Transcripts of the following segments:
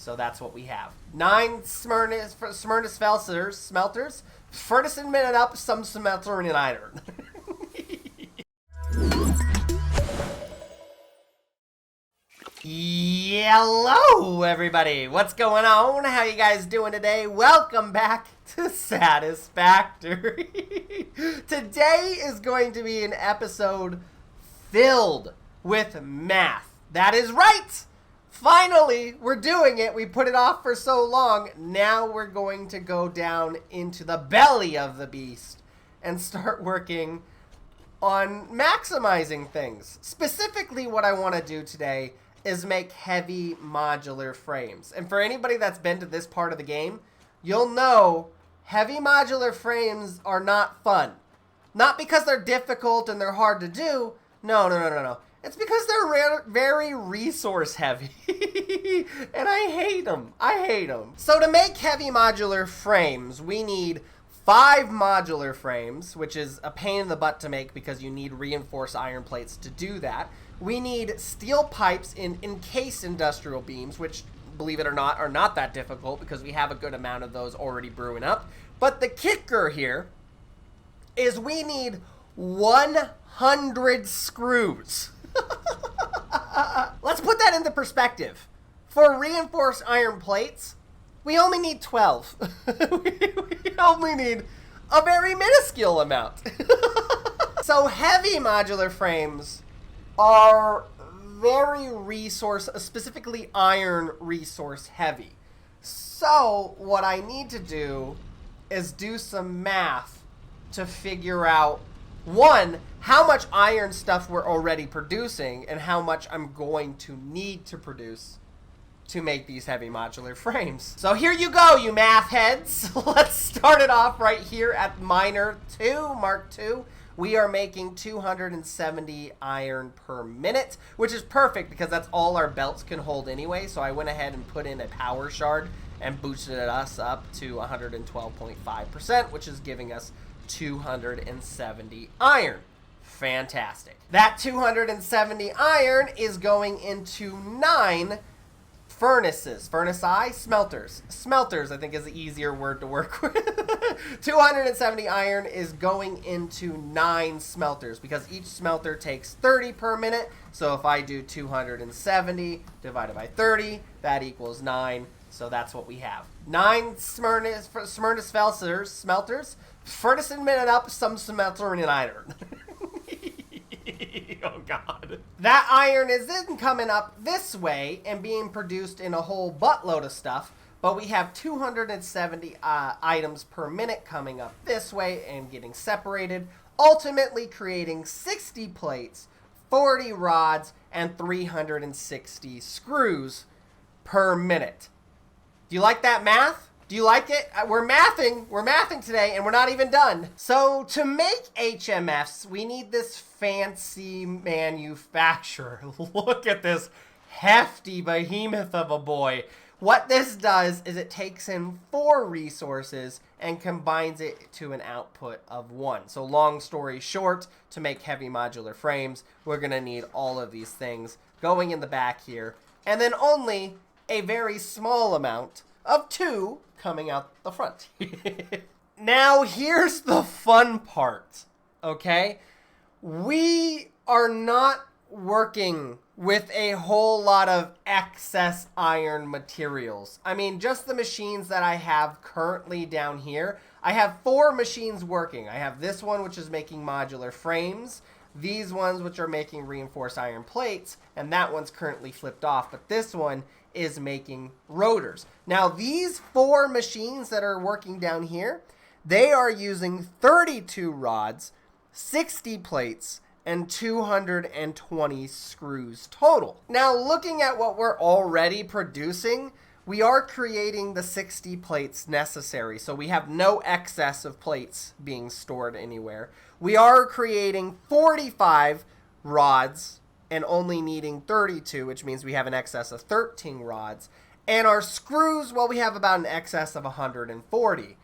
So that's what we have. 9 Smyrna smelters. Furnace and minute up, some smelter and iron. Hello, everybody. What's going on? How you guys doing today? Welcome back to Satisfactory. Today is going to be an episode filled with math. That is right. Finally, we're doing it. We put it off for so long. Now we're going to go down into the belly of the beast and start working on maximizing things. Specifically, what I want to do today is make heavy modular frames. And for anybody that's been to this part of the game, you'll know heavy modular frames are not fun. Not because they're difficult and they're hard to do. No. It's because they're very resource heavy. And I hate them. So to make heavy modular frames, we need 5 modular frames, which is a pain in the butt to make because you need reinforced iron plates to do that. We need steel pipes in encased industrial beams, which, believe it or not, are not that difficult because we have a good amount of those already brewing up. But the kicker here is we need 100 screws. Let's put that into perspective. For reinforced iron plates, we only need 12. we only need a very minuscule amount. So heavy modular frames are very specifically iron resource heavy. So what I need to do is do some math to figure out, one, how much iron stuff we're already producing and how much I'm going to need to produce to make these heavy modular frames. So here you go, you math heads. Let's start it off right here at Miner 2, Mark II. We are making 270 iron per minute, which is perfect because that's all our belts can hold anyway. So I went ahead and put in a power shard and boosted us up to 112.5%, which is giving us 270 iron. Fantastic. That 270 iron is going into 9 furnaces. Smelters. Smelters, I think, is the easier word to work with. 270 iron is going into 9 smelters because each smelter takes 30 per minute. So if I do 270 divided by 30, that equals 9. So that's what we have. 9 Smyrna smelters. Furnace and minute up, some smelter and iron. Oh, God. That iron is then coming up this way and being produced in a whole buttload of stuff. But we have 270 items per minute coming up this way and getting separated, ultimately creating 60 plates, 40 rods, and 360 screws per minute. Do you like that math? Do you like it? We're mathing today, and we're not even done. So to make HMFs, we need this fancy manufacturer. Look at this hefty behemoth of a boy. What this does is it takes in 4 resources and combines it to an output of 1. So long story short, to make heavy modular frames, we're going to need all of these things going in the back here, and then only a very small amount of 2 coming out the front. Now, here's the fun part, okay? We are not working with a whole lot of excess iron materials. I mean, just the machines that I have currently down here, I have 4 machines working. I have this one, which is making modular frames, these ones, which are making reinforced iron plates, and that one's currently flipped off, but this one is making rotors. Now, these 4 machines that are working down here, they are using 32 rods, 60 plates, and 220 screws total. Now, looking at what we're already producing, we are creating the 60 plates necessary. So we have no excess of plates being stored anywhere. We are creating 45 rods and only needing 32, which means we have an excess of 13 rods. And our screws, well, we have about an excess of 140.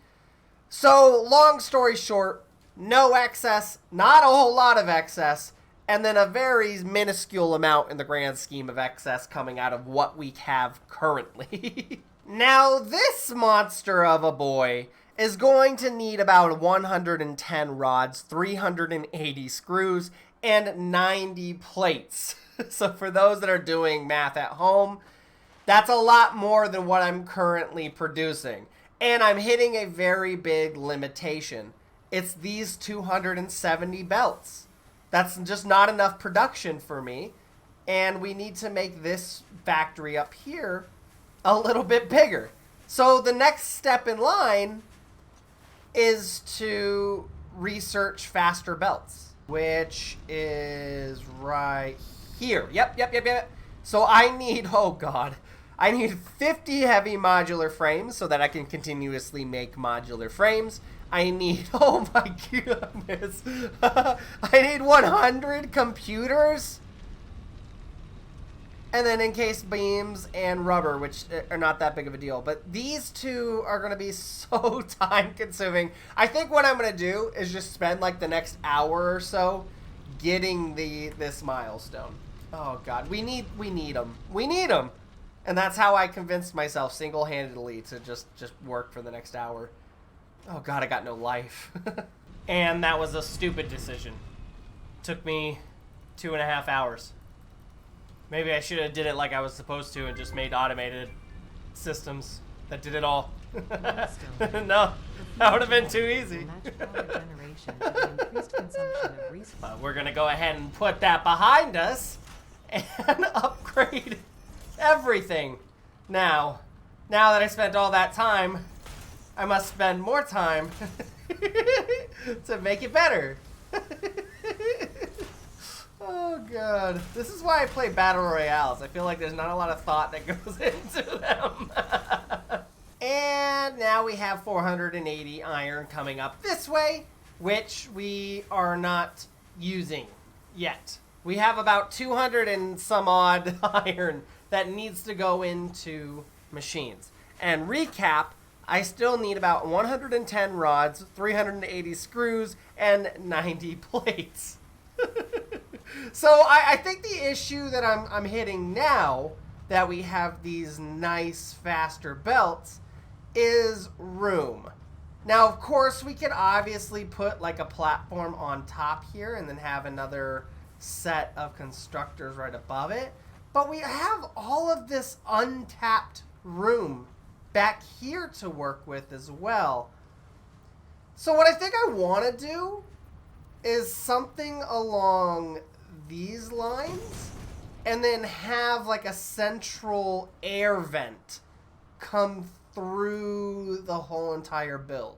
So long story short, no excess, not a whole lot of excess, and then a very minuscule amount in the grand scheme of excess coming out of what we have currently. Now, this monster of a boy is going to need about 110 rods, 380 screws, and 90 plates. So for those that are doing math at home, that's a lot more than what I'm currently producing. And I'm hitting a very big limitation. It's these 270 belts. That's just not enough production for me. And we need to make this factory up here a little bit bigger. So the next step in line is to research faster belts, which is right here. Yep. So I need, oh God, I need 50 heavy modular frames so that I can continuously make modular frames. I need, oh my goodness, I need 100 computers. And then encased beams and rubber, which are not that big of a deal. But these two are going to be so time consuming. I think what I'm going to do is just spend like the next hour or so getting this milestone. Oh God, we need them. We need them. And that's how I convinced myself single-handedly to just work for the next hour. Oh God, I got no life. And that was a stupid decision. Took me 2.5 hours. Maybe I should have did it like I was supposed to and just made automated systems that did it all. No, that would have been too easy. But we're going to go ahead and put that behind us and upgrade everything. Now that I spent all that time, I must spend more time to make it better. Oh God, this is why I play battle royales. I feel like there's not a lot of thought that goes into them. And now we have 480 iron coming up this way, which we are not using yet. We have about 200 and some odd iron that needs to go into machines. And recap, I still need about 110 rods, 380 screws, and 90 plates. So I think the issue that I'm hitting now that we have these nice faster belts is room. Now, of course, we could obviously put like a platform on top here and then have another set of constructors right above it. But we have all of this untapped room back here to work with as well. So what I think I want to do is something along these lines and then have like a central air vent come through the whole entire build.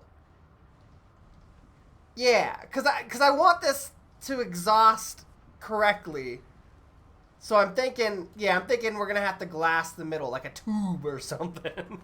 Yeah, because I want this to exhaust correctly. So I'm thinking we're going to have to glass the middle like a tube or something.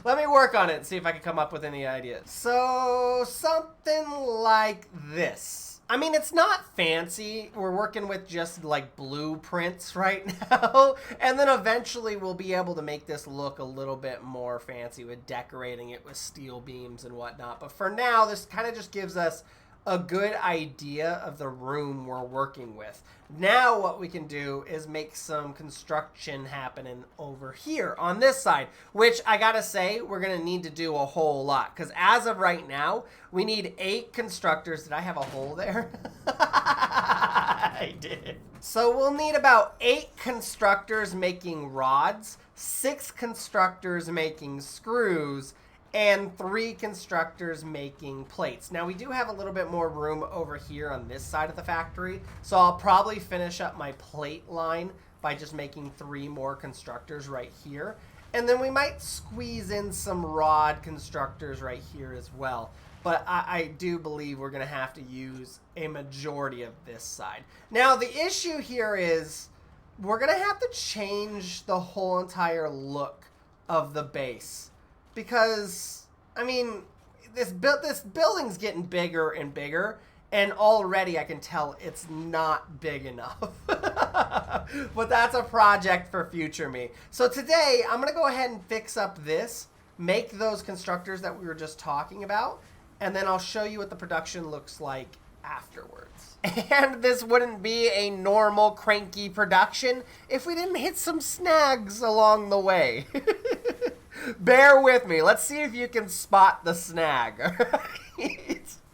Let me work on it and see if I can come up with any ideas. So something like this. I mean, it's not fancy. We're working with just like blueprints right now. And then eventually we'll be able to make this look a little bit more fancy with decorating it with steel beams and whatnot. But for now, this kind of just gives us a good idea of the room we're working with. Now what we can do is make some construction happening over here on this side, which I gotta say, we're gonna need to do a whole lot, because as of right now, we need 8 constructors. Did I have a hole there? I did. So we'll need about 8 constructors making rods, 6 constructors making screws, and 3 constructors making plates. Now, we do have a little bit more room over here on this side of the factory, so I'll probably finish up my plate line by just making 3 more constructors right here. And then we might squeeze in some rod constructors right here as well. But I do believe we're going to have to use a majority of this side. Now, the issue here is we're going to have to change the whole entire look of the base. Because, I mean, this building's getting bigger and bigger, and already I can tell it's not big enough. But that's a project for future me. So today, I'm going to go ahead and fix up this, make those constructors that we were just talking about, and then I'll show you what the production looks like afterwards. And this wouldn't be a normal cranky production if we didn't hit some snags along the way. Bear with me. Let's see if you can spot the snag.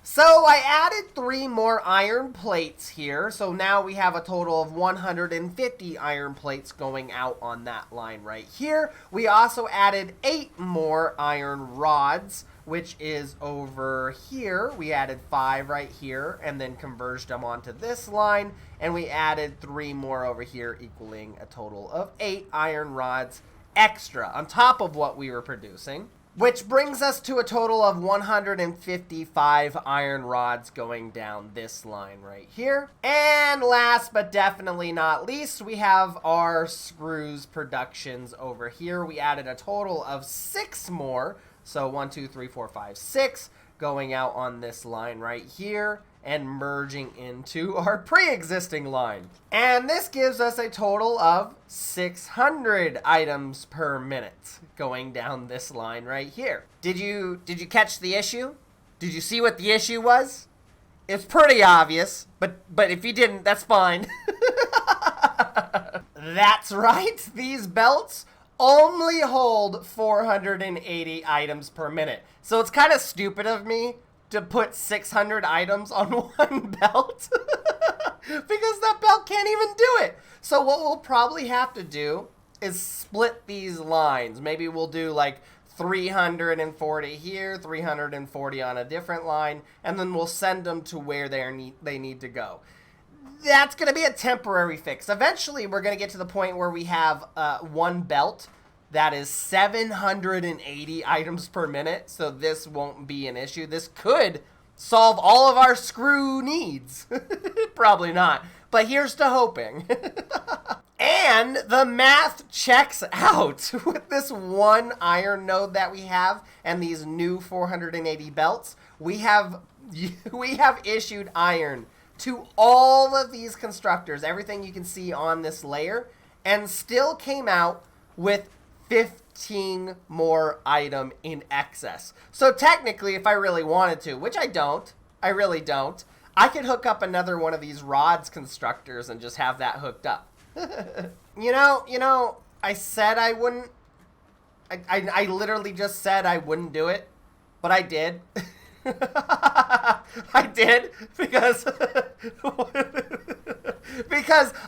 So I added 3 more iron plates here. So now we have a total of 150 iron plates going out on that line right here. We also added 8 more iron rods, which is over here. We added 5 right here and then converged them onto this line. And we added 3 more over here, equaling a total of 8 iron rods extra on top of what we were producing. Which brings us to a total of 155 iron rods going down this line right here. And last but definitely not least, we have our screws productions over here. We added a total of 6 more. So 1, 2, 3, 4, 5, 6 going out on this line right here and merging into our pre-existing line. And this gives us a total of 600 items per minute going down this line right here. Did you catch the issue? Did you see what the issue was? It's pretty obvious, but if you didn't, that's fine. That's right, these belts only hold 480 items per minute. So it's kind of stupid of me to put 600 items on one belt because that belt can't even do it. So what we'll probably have to do is split these lines. Maybe we'll do like 340 here, 340 on a different line, and then we'll send them to where they need to go. That's going to be a temporary fix. Eventually, we're going to get to the point where we have one belt that is 780 items per minute, so this won't be an issue. This could solve all of our screw needs. Probably not, but here's to hoping. And the math checks out with this one iron node that we have and these new 480 belts. We have issued iron to all of these constructors, everything you can see on this layer, and still came out with 15 more item in excess. So technically, if I really wanted to, which I really don't, I could hook up another one of these rods constructors and just have that hooked up. You know, I said I wouldn't. I literally just said I wouldn't do it, but I did. I did because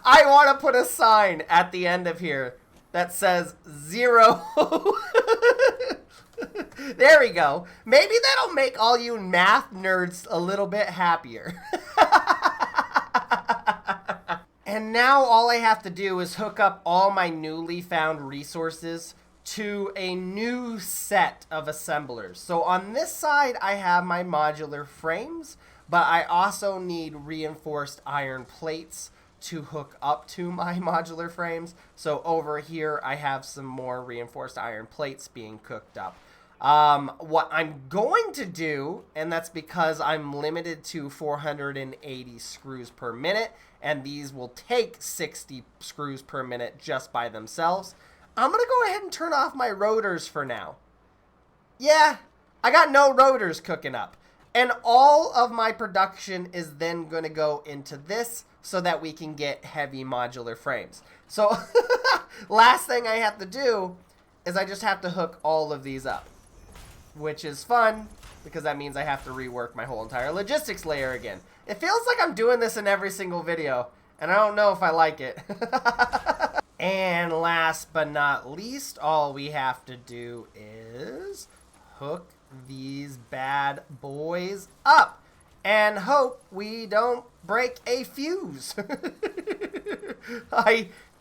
I want to put a sign at the end of here that says 0. There we go. Maybe that'll make all you math nerds a little bit happier. And now all I have to do is hook up all my newly found resources to a new set of assemblers. So on this side, I have my modular frames, but I also need reinforced iron plates to hook up to my modular frames. So over here, I have some more reinforced iron plates being cooked up. What I'm going to do, and that's because I'm limited to 480 screws per minute, and these will take 60 screws per minute just by themselves, I'm going to go ahead and turn off my rotors for now. Yeah, I got no rotors cooking up. And all of my production is then going to go into this so that we can get heavy modular frames. So last thing I have to do is I just have to hook all of these up, which is fun because that means I have to rework my whole entire logistics layer again. It feels like I'm doing this in every single video, and I don't know if I like it. And last but not least, all we have to do is hook these bad boys up and hope we don't break a fuse.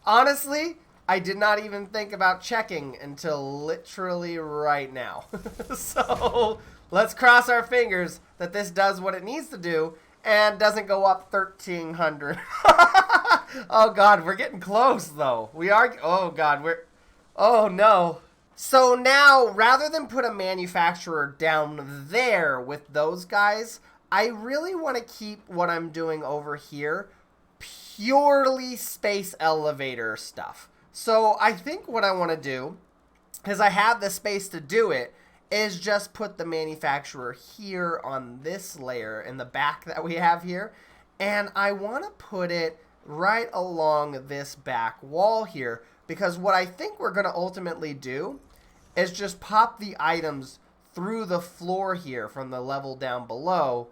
Honestly, I did not even think about checking until literally right now. So let's cross our fingers that this does what it needs to do and doesn't go up 1,300. Oh God, we're getting close though. We are, oh God, oh no. So now, rather than put a manufacturer down there with those guys, I really want to keep what I'm doing over here purely space elevator stuff. So I think what I want to do, because I have the space to do it, is just put the manufacturer here on this layer in the back that we have here. And I want to put it right along this back wall here, because what I think we're going to ultimately do is just pop the items through the floor here from the level down below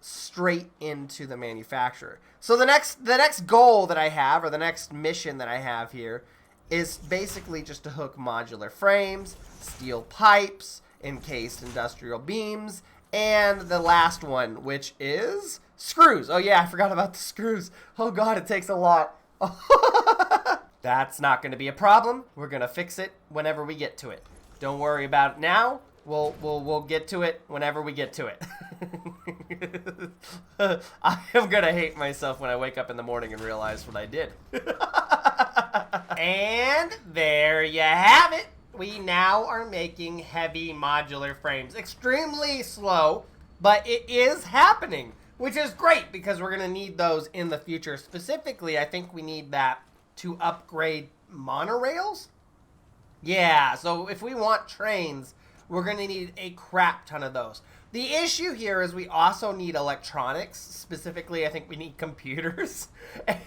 straight into the manufacturer. So the next goal that I have, or the next mission that I have here, is basically just to hook modular frames, steel pipes, encased industrial beams, and the last one, which is screws. Oh yeah, I forgot about the screws. Oh god, it takes a lot. That's not going to be a problem. We're going to fix it whenever we get to it. Don't worry about it now. We'll get to it whenever we get to it. I am going to hate myself when I wake up in the morning and realize what I did. And there you have it. We now are making heavy modular frames. Extremely slow, but it is happening, which is great because we're going to need those in the future. Specifically, I think we need that to upgrade monorails. Yeah, so if we want trains, we're going to need a crap ton of those. The issue here is we also need electronics. Specifically, I think we need computers.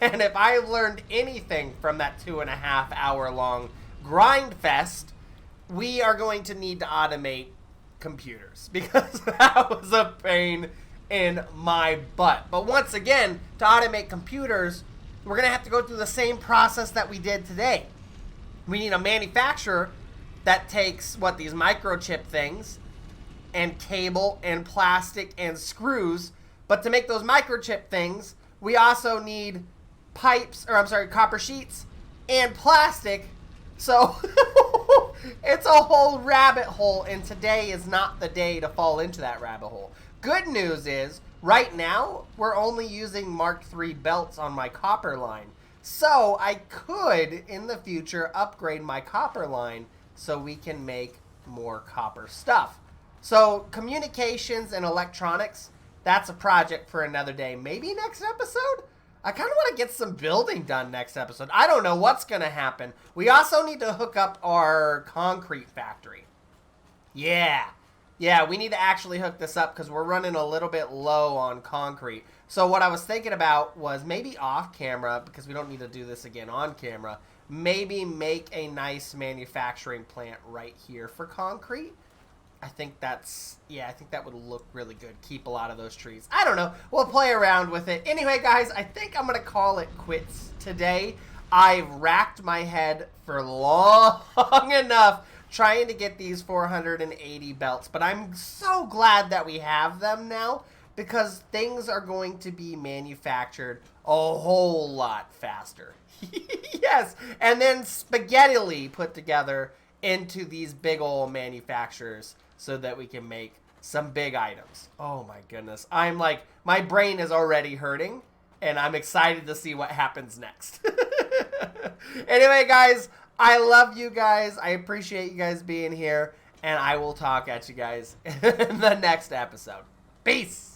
And if I've learned anything from that 2.5 hour long grind fest, we are going to need to automate computers, because that was a pain in my butt. But once again, to automate computers, we're going to have to go through the same process that we did today. We need a manufacturer that takes, these microchip things, and cable, and plastic, and screws. But to make those microchip things, we also need copper sheets, and plastic. So it's a whole rabbit hole, and today is not the day to fall into that rabbit hole. Good news is, right now, we're only using Mark III belts on my copper line. So I could, in the future, upgrade my copper line so we can make more copper stuff. So communications and electronics, that's a project for another day. Maybe next episode? I kind of want to get some building done next episode. I don't know what's going to happen. We also need to hook up our concrete factory. Yeah, we need to actually hook this up because we're running a little bit low on concrete. So what I was thinking about was maybe off camera, because we don't need to do this again on camera, maybe make a nice manufacturing plant right here for concrete. I think that would look really good. Keep a lot of those trees. I don't know. We'll play around with it. Anyway, guys, I think I'm going to call it quits today. I've racked my head for long enough trying to get these 480 belts, but I'm so glad that we have them now, because things are going to be manufactured a whole lot faster. Yes, and then spaghetti-ly put together into these big old manufacturers so that we can make some big items. Oh my goodness. I'm like, my brain is already hurting, and I'm excited to see what happens next. Anyway, guys, I love you guys. I appreciate you guys being here, and I will talk at you guys in the next episode. Peace!